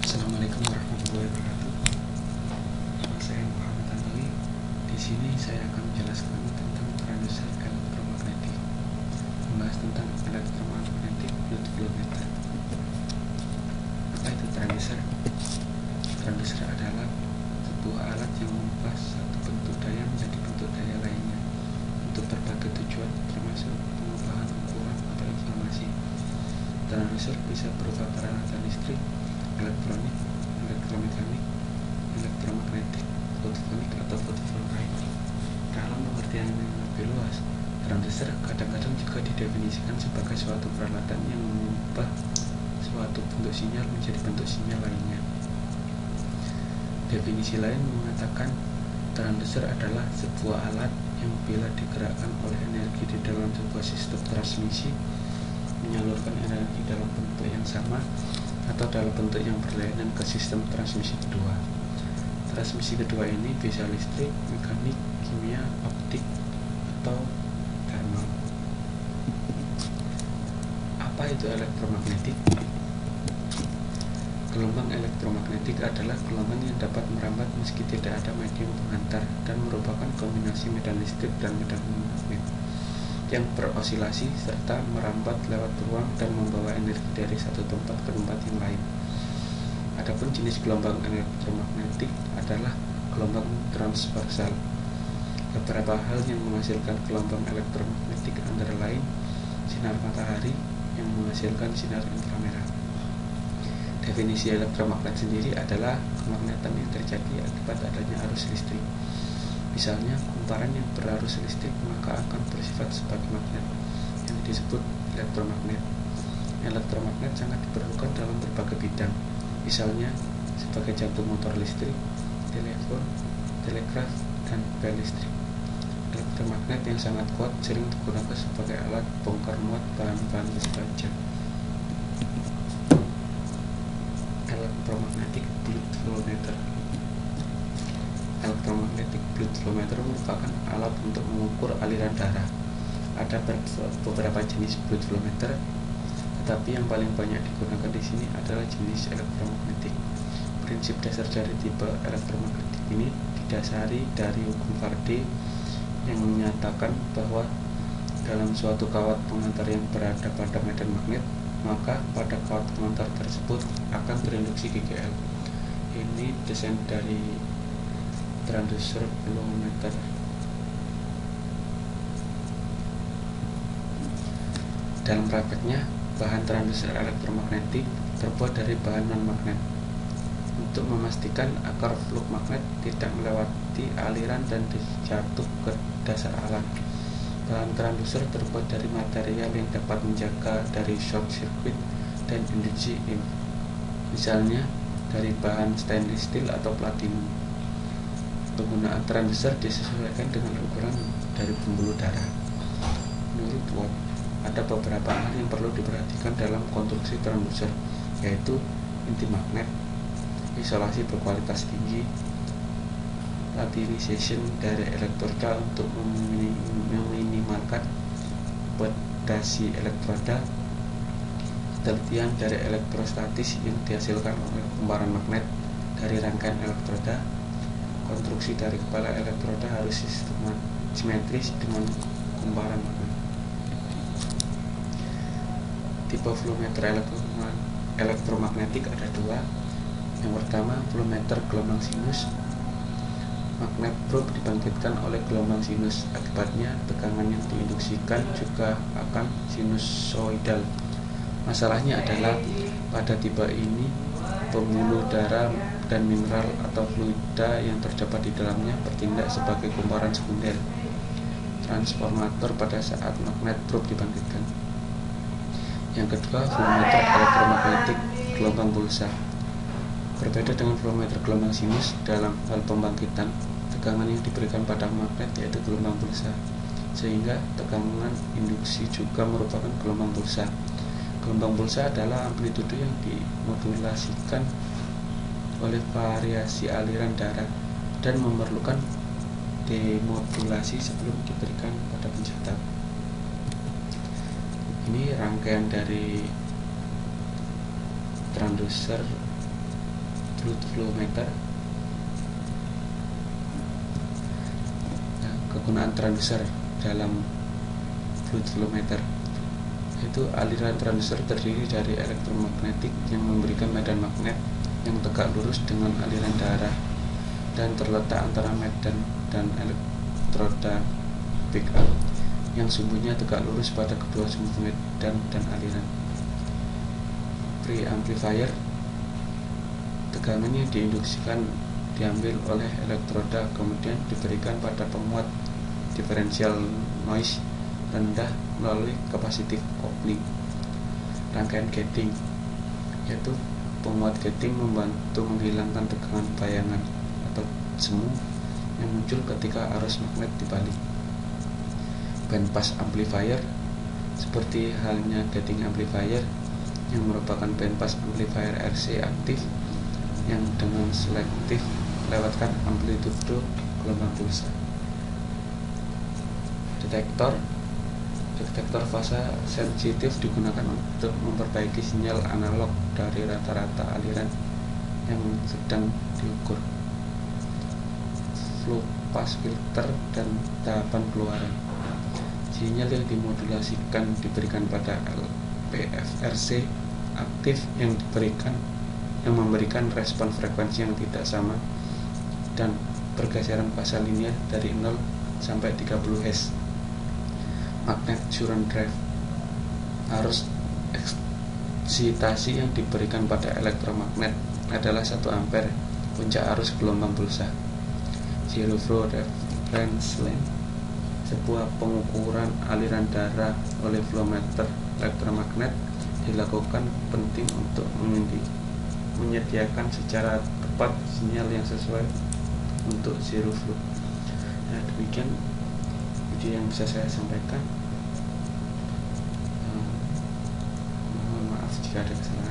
Assalamualaikum warahmatullahi wabarakatuh. Nama saya Muhammad Tantowi. Di sini saya akan menjelaskan tentang transducer elektromagnetik. Membahas tentang elektromagnetik fluid flow meter. Apa itu transducer? Transducer adalah sebuah alat yang mengubah satu bentuk daya menjadi bentuk daya lainnya untuk berbagai tujuan, termasuk pengubahan ukuran atau informasi. Transducer bisa berupa peralatan listrik, elektronik, elektromekanik, elektromagnetik, fotonik atau fotovoltaik. Dalam pengertian yang lebih luas, transducer kadang-kadang juga didefinisikan sebagai suatu peralatan yang mengubah suatu bentuk sinyal menjadi bentuk sinyal lainnya. Definisi lain mengatakan transducer adalah sebuah alat yang bila digerakkan oleh energi di dalam sebuah sistem transmisi menyalurkan energi dalam bentuk yang sama atau dalam bentuk yang berlainan ke sistem transmisi kedua. Transmisi kedua ini bisa listrik, mekanik, kimia, optik, atau thermal. Apa itu elektromagnetik? Gelombang elektromagnetik adalah gelombang yang dapat merambat meski tidak ada medium pengantar dan merupakan kombinasi medan listrik dan medan magnet yang berosilasi serta merambat lewat ruang dan membawa energi dari satu tempat ke tempat yang lain. Adapun jenis gelombang elektromagnetik adalah gelombang transversal. Beberapa hal yang menghasilkan gelombang elektromagnetik antara lain sinar matahari yang menghasilkan sinar inframerah. Definisi elektromagnet sendiri adalah kemagnetan yang terjadi akibat adanya arus listrik. Misalnya, kumparan yang berarus listrik maka akan bersifat sebagai magnet yang disebut elektromagnet. Elektromagnet sangat diperlukan dalam berbagai bidang, misalnya sebagai jantung motor listrik, telepon, telegraf, dan bel listrik. Elektromagnet yang sangat kuat sering digunakan sebagai alat bongkar muat bahan-bahan besi baja. Elektromagnetic fluid flow meter. Elektromagnetic fluid flow meter merupakan alat untuk mengukur aliran darah. Ada beberapa jenis fluid flow meter, tetapi yang paling banyak digunakan di sini adalah jenis elektromagnetik. Prinsip dasar dari tipe elektromagnetik ini didasari dari hukum Faraday yang menyatakan bahwa dalam suatu kawat pengantar yang berada pada medan magnet, maka pada kawat pengantar tersebut akan terinduksi GGL. Ini desain dari transducer flow meter. Dalam prakteknya, bahan transducer elektromagnetik terbuat dari bahan non-magnet untuk memastikan agar flux magnet tidak melewati aliran dan jatuh ke dasar alat. Bahan transducer terbuat dari material yang dapat menjaga dari short circuit dan induksi in, misalnya dari bahan stainless steel atau platinum. Penggunaan transducer disesuaikan dengan ukuran dari pembuluh darah. Menurut Watt, ada beberapa hal yang perlu diperhatikan dalam konstruksi transducer, yaitu inti magnet, isolasi berkualitas tinggi, lamination dari elektroda untuk meminimalkan pedasi elektroda, telitian dari elektrostatis yang dihasilkan oleh kumparan magnet dari rangkaian elektroda, konstruksi dari kepala elektroda harus simetris dengan kumparan magnet. Tipe flow meter elektromagnetik ada dua. Yang pertama, flow meter gelombang sinus. Magnet probe dibangkitkan oleh gelombang sinus. Akibatnya, tegangan yang diinduksikan juga akan sinusoidal. Masalahnya adalah pada tipe ini pembuluh darah dan mineral atau fluida yang terdapat di dalamnya bertindak sebagai kumparan sekunder transformator pada saat magnet probe dibangkitkan. Yang kedua, flow meter elektromagnetik gelombang pulsa. Berbeda dengan flow meter gelombang sinus dalam hal pembangkitan, tegangan yang diberikan pada magnet yaitu gelombang pulsa, sehingga tegangan induksi juga merupakan gelombang pulsa. Gelombang pulsa adalah amplitudo yang dimodulasikan oleh variasi aliran darah dan memerlukan demodulasi sebelum diberikan pada pencetak. Ini rangkaian dari transducer fluid flow meter. Nah, kegunaan transducer dalam fluid flow meter itu aliran transducer terdiri dari elektromagnetik yang memberikan medan magnet yang tegak lurus dengan aliran darah dan terletak antara medan dan elektroda backup yang sumbunya tegak lurus pada kedua sumbu medan dan aliran. Preamplifier, tegangan yang diinduksikan diambil oleh elektroda kemudian diberikan pada pemuat diferensial noise rendah melalui capacitive coupling. Rangkaian gating, yaitu pemuat gating membantu menghilangkan tegangan bayangan atau semu yang muncul ketika arus magnet dibalik. Bandpass amplifier, seperti halnya gating amplifier yang merupakan bandpass amplifier RC aktif yang dengan selektif melewatkan amplitudo gelombang pulsa. Detektor fase sensitif digunakan untuk memperbaiki sinyal analog dari rata-rata aliran yang sedang diukur. Flow pass filter dan tahapan keluaran. Sinyal yang dimodulasikan diberikan pada LPFRC aktif yang memberikan respon frekuensi yang tidak sama dan pergeseran fase linear dari 0 sampai 30 Hz. Magnet current drive, arus eksitasi yang diberikan pada elektromagnet adalah 1 ampere puncak arus gelombang pulsa. Zero flow reference length, sebuah pengukuran aliran darah oleh flowmeter elektromagnet dilakukan penting untuk menyediakan secara tepat sinyal yang sesuai untuk zero flow. Nah, demikian video yang bisa saya sampaikan. Mohon maaf jika ada kesalahan.